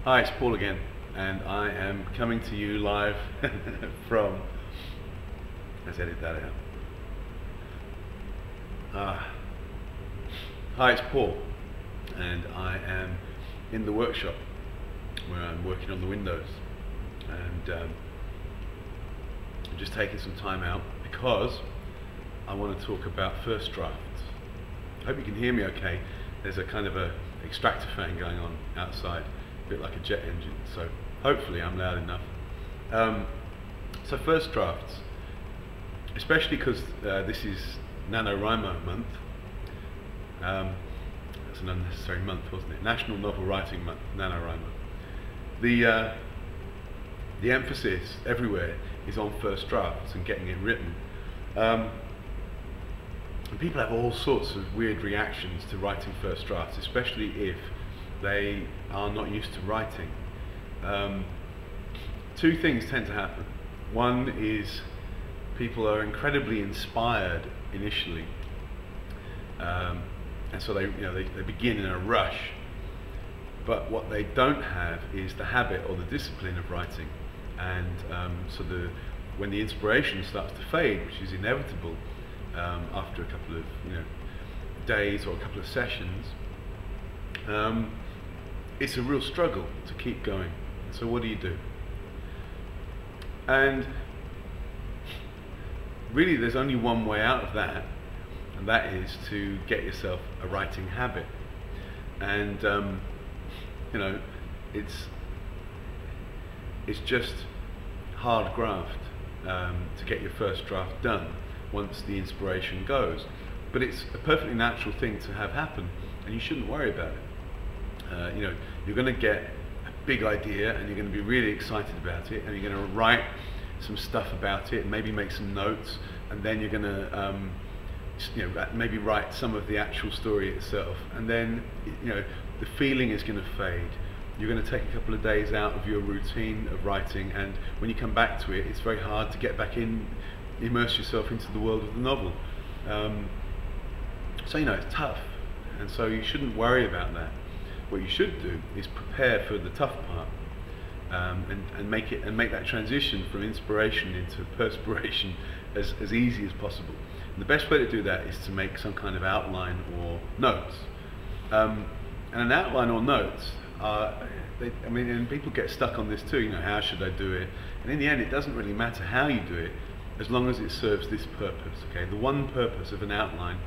Hi, it's Paul again, and I am coming to you live from, let's edit that out. Hi, it's Paul, and I am in the workshop where I'm working on the windows, and I'm just taking some time out because I want to talk about first drafts. I hope you can hear me okay. There's a kind of a extractor fan going on outside, a bit like a jet engine, so hopefully I'm loud enough. So first drafts, especially because this is NaNoWriMo month. That's an unnecessary month, wasn't it? National Novel Writing Month, NaNoWriMo. The emphasis everywhere is on first drafts and getting it written. And people have all sorts of weird reactions to writing first drafts, especially if they are not used to writing. Two things tend to happen. One is people are incredibly inspired initially, and so they begin in a rush. But what they don't have is the habit or the discipline of writing, and so when the inspiration starts to fade, which is inevitable after a couple of days or a couple of sessions, it's a real struggle to keep going. So what do you do? And really there's only one way out of that, and that is to get yourself a writing habit. And it's just hard graft to get your first draft done once the inspiration goes. But it's a perfectly natural thing to have happen, and you shouldn't worry about it. You're going to get a big idea and you're going to be really excited about it, and you're going to write some stuff about it and maybe make some notes, and then you're going to maybe write some of the actual story itself, and then the feeling is going to fade. You're going to take a couple of days out of your routine of writing, and when you come back to it, it's very hard to get back in, immerse yourself into the world of the novel. So it's tough, and so you shouldn't worry about that. What you should do is prepare for the tough part, and make that transition from inspiration into perspiration as easy as possible. And the best way to do that is to make some kind of outline or notes. And an outline or notes, and people get stuck on this too. How should I do it? And in the end, it doesn't really matter how you do it, as long as it serves this purpose. Okay, the one purpose of an outline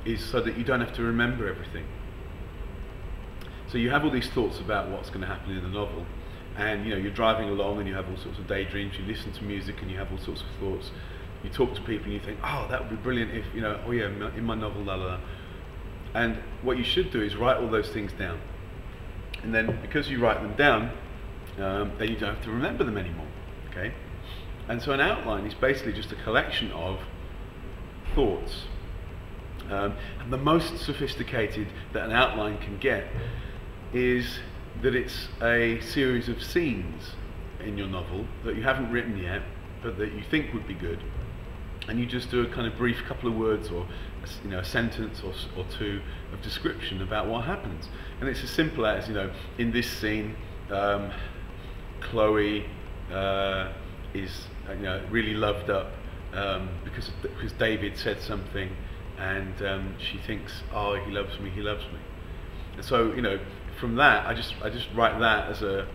is so that you don't have to remember everything. So you have all these thoughts about what's going to happen in the novel, and you're driving along and you have all sorts of daydreams, you listen to music and you have all sorts of thoughts, you talk to people and you think, oh, that would be brilliant if, oh yeah, in my novel, la la la. And what you should do is write all those things down. And then because you write them down, then you don't have to remember them anymore, okay? And so an outline is basically just a collection of thoughts. And the most sophisticated that an outline can get is that it's a series of scenes in your novel that you haven't written yet, but that you think would be good, and you just do a kind of brief couple of words or a sentence or two of description about what happens. And it's as simple as, in this scene, Chloe is really loved up because David said something, and she thinks, oh, he loves me, he loves me. And so from that, I just write that as a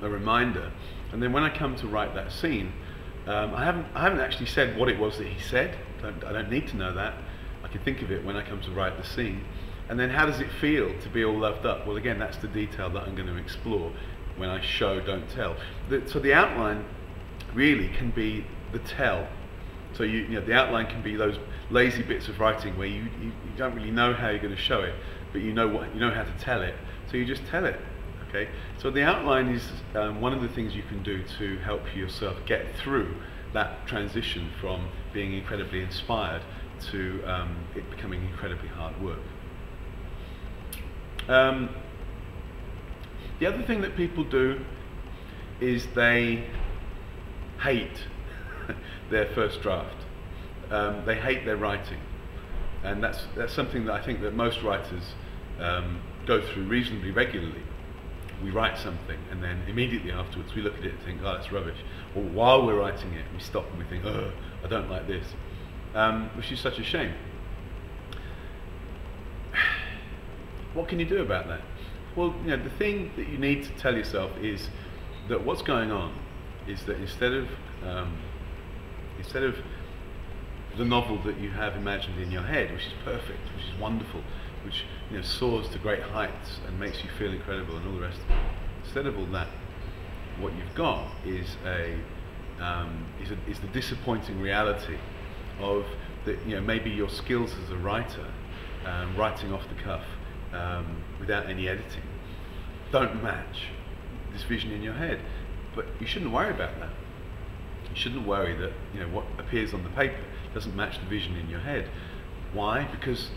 reminder, and then when I come to write that scene, I haven't actually said what it was that he said. I don't need to know that. I can think of it when I come to write the scene. And then how does it feel to be all loved up? Well, again, that's the detail that I'm going to explore when I show, don't tell. So the outline really can be the tell. So the outline can be those lazy bits of writing where you don't really know how you're going to show it, but you know how to tell it, so you just tell it. Okay. So the outline is one of the things you can do to help yourself get through that transition from being incredibly inspired to it becoming incredibly hard work. The other thing that people do is they hate their first draft. They hate their writing, and that's something that I think that most writers go through reasonably regularly, we write something and then immediately afterwards we look at it and think, oh, that's rubbish. Or while we're writing it, we stop and we think, oh, I don't like this, which is such a shame. What can you do about that? Well, the thing that you need to tell yourself is that what's going on is that instead of the novel that you have imagined in your head, which is perfect, which is wonderful, which soars to great heights and makes you feel incredible and all the rest of it, instead of all that, what you've got is the disappointing reality of that maybe your skills as a writer, writing off the cuff, without any editing, don't match this vision in your head. But you shouldn't worry about that. You shouldn't worry that what appears on the paper doesn't match the vision in your head. Why? Because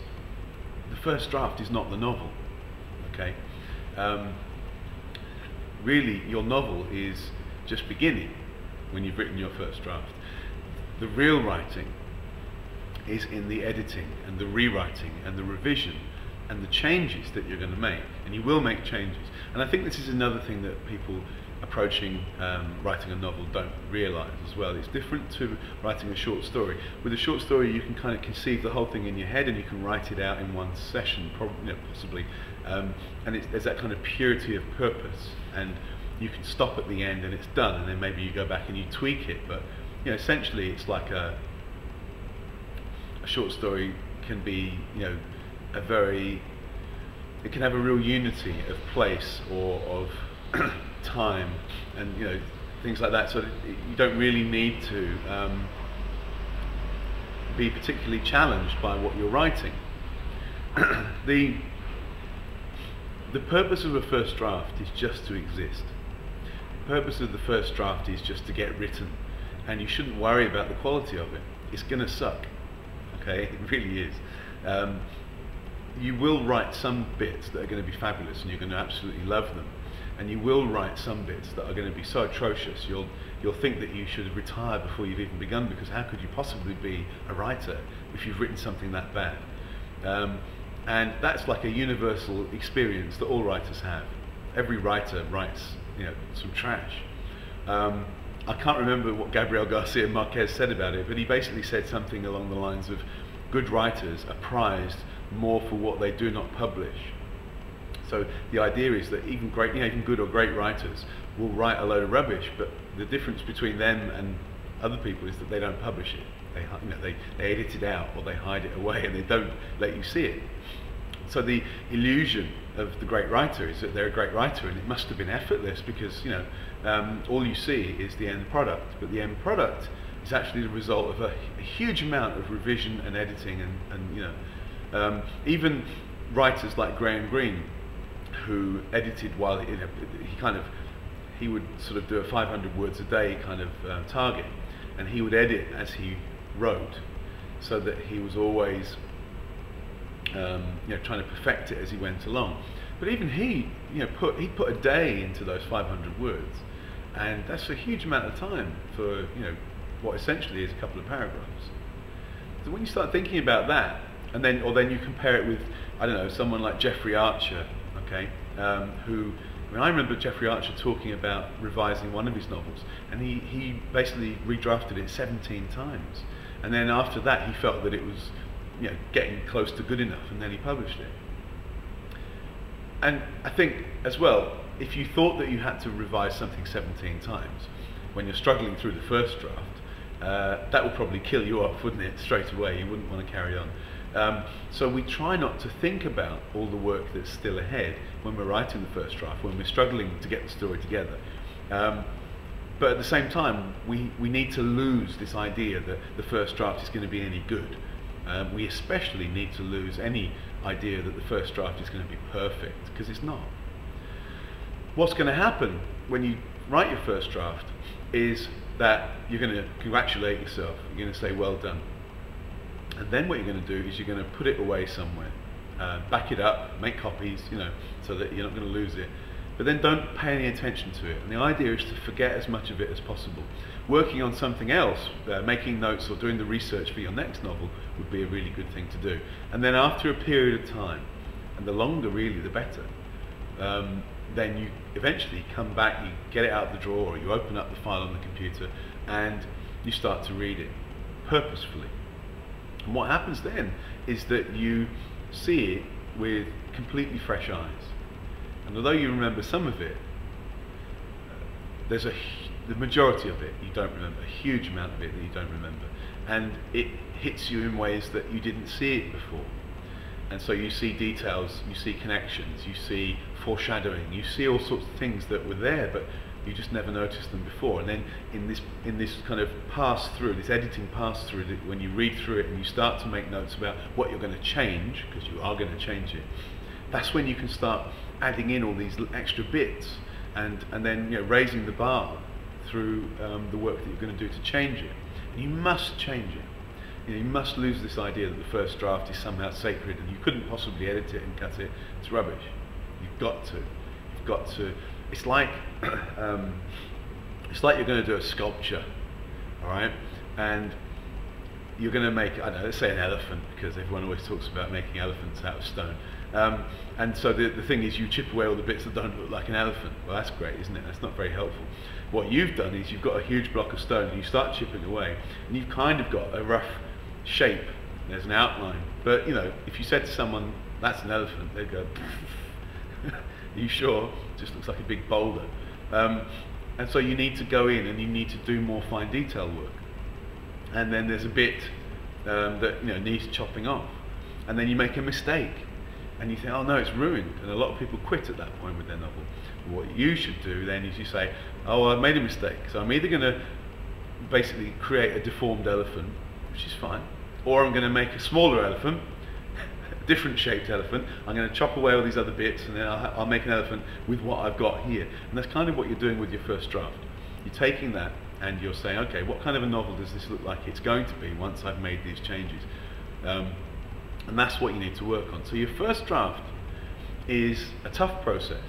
the first draft is not the novel. Okay. Really, your novel is just beginning when you've written your first draft. The real writing is in the editing and the rewriting and the revision and the changes that you're going to make, and you will make changes. And I think this is another thing that people approaching writing a novel don't realise as well. It's different to writing a short story. With a short story you can kind of conceive the whole thing in your head and you can write it out in one session, possibly, and there's that kind of purity of purpose, and you can stop at the end and it's done, and then maybe you go back and you tweak it. But essentially it's like a short story can be it can have a real unity of place or of time and things like that, so that you don't really need to be particularly challenged by what you're writing. The purpose of a first draft is just to exist. The purpose of the first draft is just to get written, and you shouldn't worry about the quality of it. It's gonna suck, okay? It really is. You will write some bits that are going to be fabulous and you're going to absolutely love them, and you will write some bits that are going to be so atrocious you'll think that you should retire before you've even begun, because how could you possibly be a writer if you've written something that bad? And that's like a universal experience that all writers have. Every writer writes some trash. I can't remember what Gabriel Garcia Marquez said about it, but he basically said something along the lines of, good writers are prized more for what they do not publish. So the idea is that even great, even good or great writers will write a load of rubbish, but the difference between them and other people is that they don't publish it. They edit it out or they hide it away and they don't let you see it. So the illusion of the great writer is that they're a great writer and it must have been effortless, because all you see is the end product, but the end product is actually the result of a huge amount of revision and editing and even writers like Graham Greene, who edited while he would sort of do a 500 words a day kind of target, and he would edit as he wrote, so that he was always trying to perfect it as he went along. But even he put a day into those 500 words, and that's a huge amount of time for what essentially is a couple of paragraphs. So when you start thinking about that, and then you compare it with, I don't know, someone like Jeffrey Archer, okay, I remember Jeffrey Archer talking about revising one of his novels, and he basically redrafted it 17 times, and then after that he felt that it was getting close to good enough, and then he published it. And I think as well, if you thought that you had to revise something 17 times when you're struggling through the first draft, that would probably kill you off, wouldn't it, straight away? You wouldn't want to carry on. So we try not to think about all the work that's still ahead when we're writing the first draft, when we're struggling to get the story together. But at the same time, we need to lose this idea that the first draft is going to be any good. We especially need to lose any idea that the first draft is going to be perfect, because it's not. What's going to happen when you write your first draft is that you're going to congratulate yourself. You're going to say, well done. And then what you're going to do is you're going to put it away somewhere, back it up, make copies, so that you're not going to lose it. But then don't pay any attention to it. And the idea is to forget as much of it as possible. Working on something else, making notes or doing the research for your next novel would be a really good thing to do. And then after a period of time, and the longer really the better, then you eventually come back, you get it out of the drawer, or you open up the file on the computer, and you start to read it purposefully. And what happens then is that you see it with completely fresh eyes. And although you remember some of it, the majority of it you don't remember, a huge amount of it that you don't remember. And it hits you in ways that you didn't see it before. And so you see details, you see connections, you see foreshadowing, you see all sorts of things that were there, but you just never noticed them before. And then in this kind of pass through, this editing pass through, when you read through it and you start to make notes about what you're going to change, because you are going to change it, that's when you can start adding in all these extra bits, and then, you know, raising the bar through the work that you're going to do to change it. And you must change it. You know, you must lose this idea that the first draft is somehow sacred and you couldn't possibly edit it and cut it. It's rubbish. You've got to. You've got to. It's like you're going to do a sculpture, all right? And you're going to make, I don't know, let's say an elephant, because everyone always talks about making elephants out of stone. And so the thing is, you chip away all the bits that don't look like an elephant. Well, that's great, isn't it? That's not very helpful. What you've done is you've got a huge block of stone and you start chipping away, and you've kind of got a rough shape. There's an outline. But, you know, if you said to someone, that's an elephant, they'd go, are you sure? It just looks like a big boulder. And so you need to go in and you need to do more fine detail work. And then there's a bit that, you know, needs chopping off. And then you make a mistake. And you think, oh no, it's ruined. And a lot of people quit at that point with their novel. What you should do then is you say, oh, well, I made a mistake. So I'm either going to basically create a deformed elephant, which is fine, or I'm going to make a smaller elephant, a different shaped elephant. I'm going to chop away all these other bits, and then I'll make an elephant with what I've got here. And that's kind of what you're doing with your first draft. You're taking that and you're saying, okay, what kind of a novel does this look like it's going to be once I've made these changes? And that's what you need to work on. So your first draft is a tough process,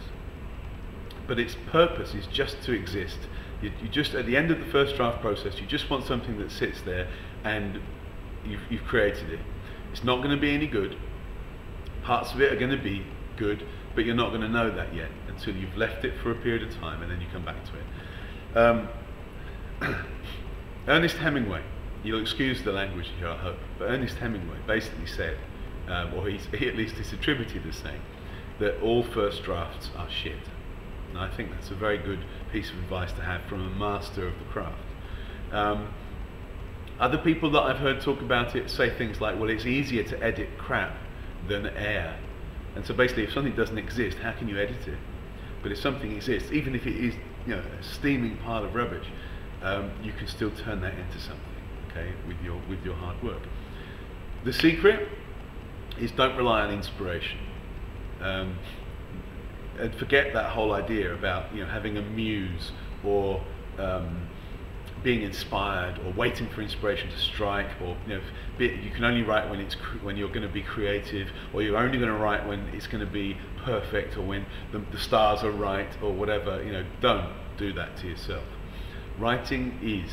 but its purpose is just to exist. You just, at the end of the first draft process, you just want something that sits there and you've created it. It's not going to be any good. Parts of it are going to be good, but you're not going to know that yet until you've left it for a period of time and then you come back to it. Ernest Hemingway, you'll excuse the language here, I hope, but Ernest Hemingway basically said, or he at least is attributed as saying, that all first drafts are shit. And I think that's a very good piece of advice to have from a master of the craft. Other people that I've heard talk about it say things like, well, it's easier to edit crap than air. And so basically, if something doesn't exist, how can you edit it? But if something exists, even if it is, you know, a steaming pile of rubbish, you can still turn that into something, okay, with your hard work. The secret is don't rely on inspiration. And forget that whole idea about, you know, having a muse or being inspired or waiting for inspiration to strike, or, you know, you can only write when you're going to be creative, or you're only going to write when it's going to be perfect, or when the stars are right, or whatever. You know, don't do that to yourself. Writing is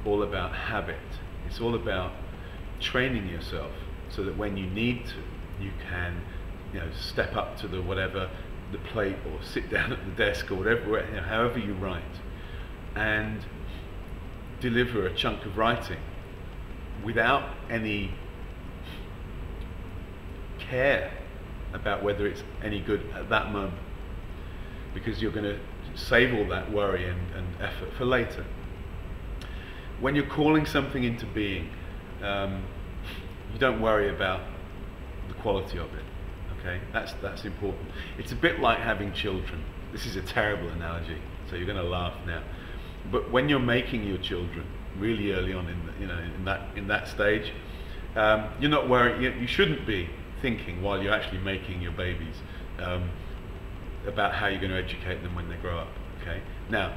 all about habit. It's all about training yourself so that when you need to, you can, you know, step up to the plate, or sit down at the desk, or whatever, you know, however you write, and deliver a chunk of writing without any care about whether it's any good at that moment, because you're going to save all that worry and effort for later. When you're calling something into being, you don't worry about the quality of it. Okay, that's important. It's a bit like having children. This is a terrible analogy, so you're going to laugh now. But when you're making your children really early on in that stage, you're not worried. You shouldn't be thinking while you're actually making your babies about how you're going to educate them when they grow up. Okay. Now,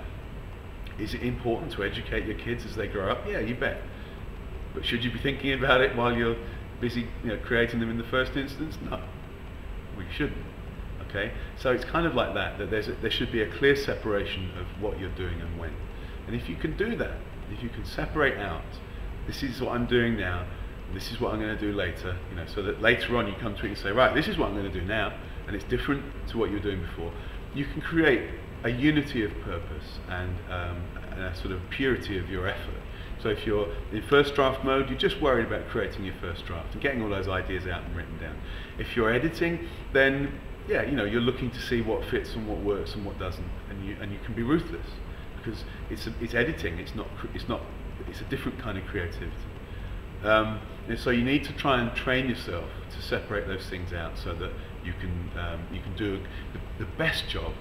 is it important to educate your kids as they grow up? Yeah, you bet. But should you be thinking about it while you're busy, you know, creating them in the first instance? No. We shouldn't. Okay, so it's kind of like that there should be a clear separation of what you're doing and when. And if you can do that, if you can separate out, this is what I'm doing now, and this is what I'm going to do later, you know, so that later on you come to it and say, right, this is what I'm going to do now, and it's different to what you were doing before. you can create a unity of purpose and a sort of purity of your effort. So if you're in first draft mode, you're just worried about creating your first draft and getting all those ideas out and written down. If you're editing, then yeah, you know, you're looking to see what fits and what works and what doesn't, and you can be ruthless because it's editing. It's a different kind of creativity. And so you need to try and train yourself to separate those things out so that you can do the best job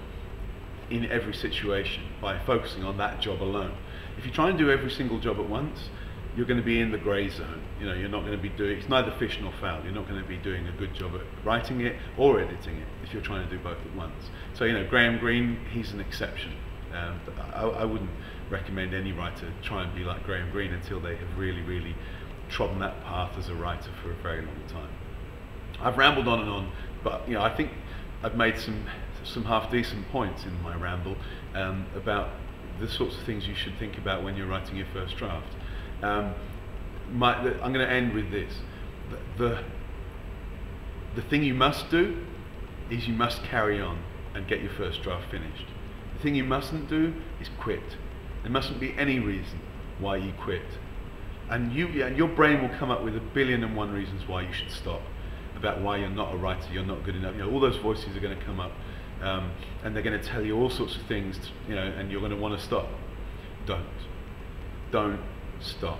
in every situation by focusing on that job alone. If you try and do every single job at once, you're going to be in the grey zone. You know, you're not going to be doing, it's neither fish nor fowl. You're not going to be doing a good job at writing it or editing it if you're trying to do both at once. So, you know, Graham Greene, he's an exception. But I wouldn't recommend any writer try and be like Graham Greene until they have really, really trodden that path as a writer for a very long time. I've rambled on and on, but you know, I think I've made some half decent points in my ramble about the sorts of things you should think about when you're writing your first draft. I'm going to end with this. The thing you must do is you must carry on and get your first draft finished. The thing you mustn't do is quit. There mustn't be any reason why you quit. And your brain will come up with 1,000,001 reasons why you should stop, about why you're not a writer, you're not good enough. You know, all those voices are going to come up, and they're going to tell you all sorts of things, you know, and you're going to want to stop. Don't stop.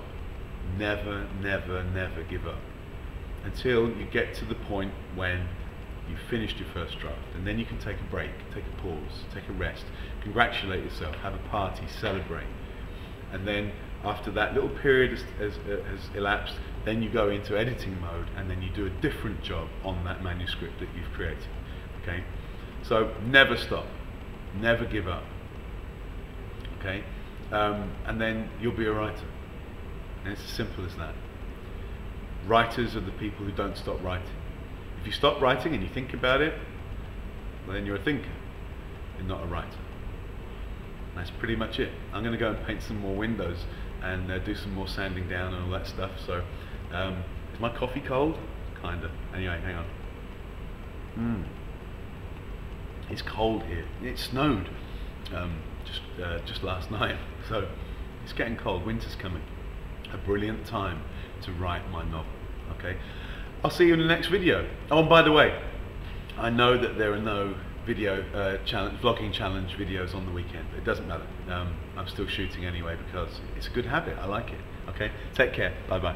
Never, never, never give up until you get to the point when you've finished your first draft, and then you can take a break, take a pause, take a rest, congratulate yourself, have a party, celebrate, and then after that little period has elapsed, then you go into editing mode, and then you do a different job on that manuscript that you've created. Okay, so never stop, never give up. Okay, and then you'll be a writer, and it's as simple as that. Writers are the people who don't stop writing. If you stop writing and you think about it, well, then you're a thinker, you're not a writer. That's pretty much it. I'm going to go and paint some more windows and do some more sanding down and all that stuff. So, is my coffee cold? Kinda. Anyway, hang on. It's cold here. It snowed just last night, so it's getting cold. Winter's coming. A brilliant time to write my novel. Okay, I'll see you in the next video. Oh, and by the way, I know that there are no video vlogging challenge videos on the weekend. It doesn't matter. I'm still shooting anyway because it's a good habit. I like it. Okay, take care. Bye bye.